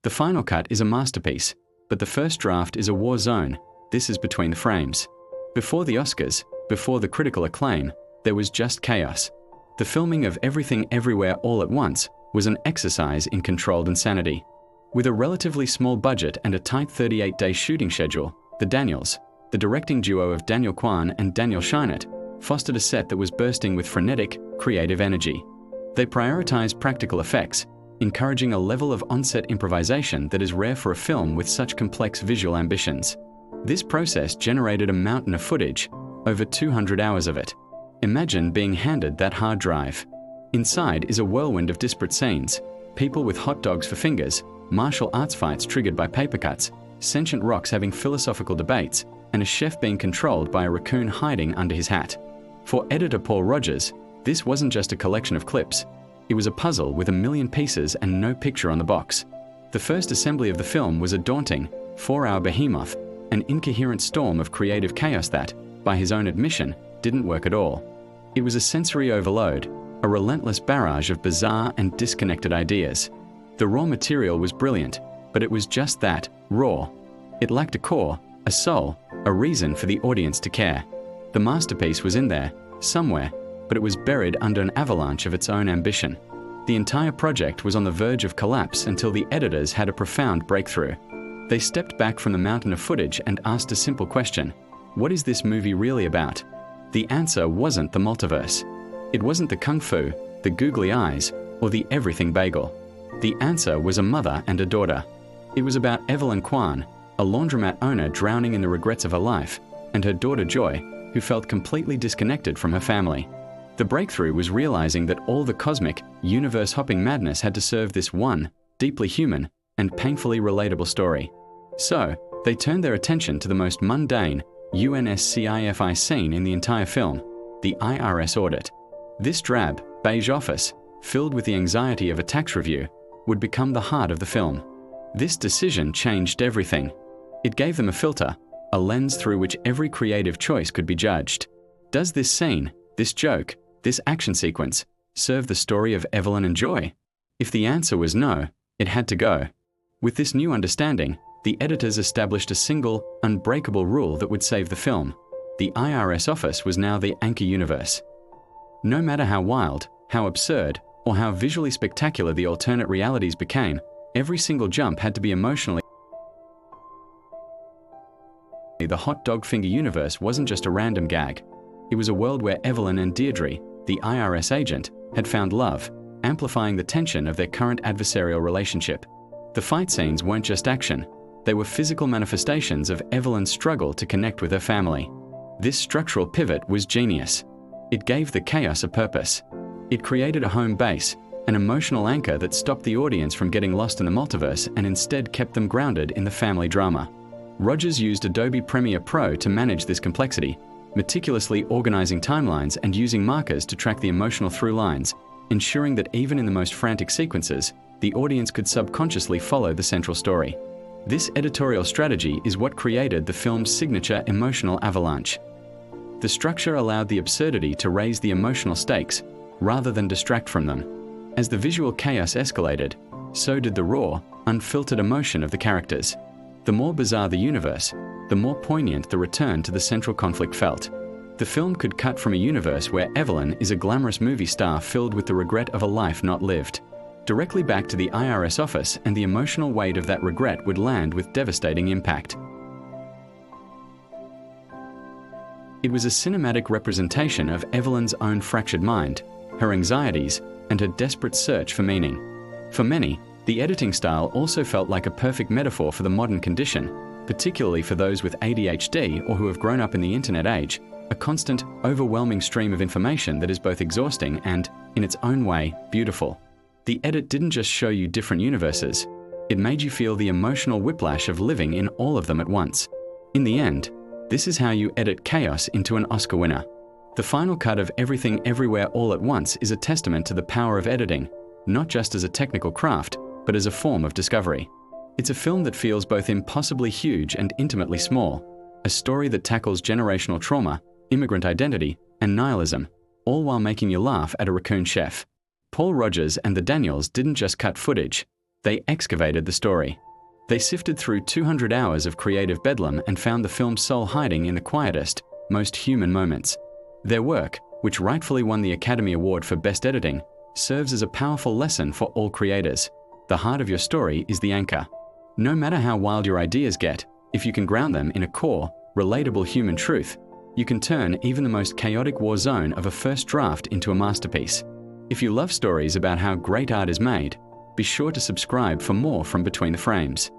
The final cut is a masterpiece, but the first draft is a war zone. This is between the frames. Before the Oscars, before the critical acclaim, there was just chaos. The filming of Everything Everywhere All at Once was an exercise in controlled insanity. With a relatively small budget and a tight 38-day shooting schedule, the Daniels, the directing duo of Kwan and Daniel Scheinert, fostered a set that was bursting with frenetic, creative energy. They prioritized practical effects, encouraging a level of on-set improvisation that is rare for a film with such complex visual ambitions. This process generated a mountain of footage, over 200 hours of it. Imagine being handed that hard drive. Inside is a whirlwind of disparate scenes, people with hot dogs for fingers, martial arts fights triggered by paper cuts, sentient rocks having philosophical debates, and a chef being controlled by a raccoon hiding under his hat. For editor Paul Rogers, this wasn't just a collection of clips. It was a puzzle with a million pieces and no picture on the box. The first assembly of the film was a daunting, 4-hour behemoth, an incoherent storm of creative chaos that, by his own admission, didn't work at all. It was a sensory overload, a relentless barrage of bizarre and disconnected ideas. The raw material was brilliant, but it was just that, raw. It lacked a core, a soul, a reason for the audience to care. The masterpiece was in there, somewhere, but it was buried under an avalanche of its own ambition. The entire project was on the verge of collapse until the editors had a profound breakthrough. They stepped back from the mountain of footage and asked a simple question: what is this movie really about? The answer wasn't the multiverse. It wasn't the kung fu, the googly eyes, or the everything bagel. The answer was a mother and a daughter. It was about Evelyn Kwan, a laundromat owner drowning in the regrets of her life, and her daughter Joy, who felt completely disconnected from her family. The breakthrough was realizing that all the cosmic, universe-hopping madness had to serve this one, deeply human, and painfully relatable story. So, they turned their attention to the most mundane, UNSCIFI scene in the entire film, the IRS audit. This drab, beige office, filled with the anxiety of a tax review, would become the heart of the film. This decision changed everything. It gave them a filter, a lens through which every creative choice could be judged. Does this scene, this joke, this action sequence, serve the story of Evelyn and Joy? If the answer was no, it had to go. With this new understanding, the editors established a single, unbreakable rule that would save the film. The IRS office was now the anchor universe. No matter how wild, how absurd, or how visually spectacular the alternate realities became, every single jump had to be emotionally. The hot dog finger universe wasn't just a random gag. It was a world where Evelyn and Deirdre, the IRS agent, had found love, amplifying the tension of their current adversarial relationship. The fight scenes weren't just action. They were physical manifestations of Evelyn's struggle to connect with her family. This structural pivot was genius. It gave the chaos a purpose. It created a home base, an emotional anchor that stopped the audience from getting lost in the multiverse and instead kept them grounded in the family drama. Rogers used Adobe Premiere Pro to manage this complexity, meticulously organizing timelines and using markers to track the emotional through lines, ensuring that even in the most frantic sequences, the audience could subconsciously follow the central story. This editorial strategy is what created the film's signature emotional avalanche. The structure allowed the absurdity to raise the emotional stakes, rather than distract from them. As the visual chaos escalated, so did the raw, unfiltered emotion of the characters. The more bizarre the universe, the more poignant the return to the central conflict felt. The film could cut from a universe where Evelyn is a glamorous movie star filled with the regret of a life not lived, directly back to the IRS office, and the emotional weight of that regret would land with devastating impact. It was a cinematic representation of Evelyn's own fractured mind, her anxieties, and her desperate search for meaning. For many, the editing style also felt like a perfect metaphor for the modern condition, particularly for those with ADHD or who have grown up in the internet age, a constant, overwhelming stream of information that is both exhausting and, in its own way, beautiful. The edit didn't just show you different universes, it made you feel the emotional whiplash of living in all of them at once. In the end, this is how you edit chaos into an Oscar winner. The final cut of Everything Everywhere All at Once is a testament to the power of editing, not just as a technical craft, but as a form of discovery. It's a film that feels both impossibly huge and intimately small, a story that tackles generational trauma, immigrant identity, and nihilism, all while making you laugh at a raccoon chef. Paul Rogers and the Daniels didn't just cut footage, They excavated the story. They sifted through 200 hours of creative bedlam and found the film's soul hiding in the quietest, most human moments. Their work, which rightfully won the Academy Award for Best Editing, serves as a powerful lesson for all creators. The heart of your story is the anchor. No matter how wild your ideas get, if you can ground them in a core, relatable human truth, you can turn even the most chaotic war zone of a first draft into a masterpiece. If you love stories about how great art is made, be sure to subscribe for more from Between the Frames.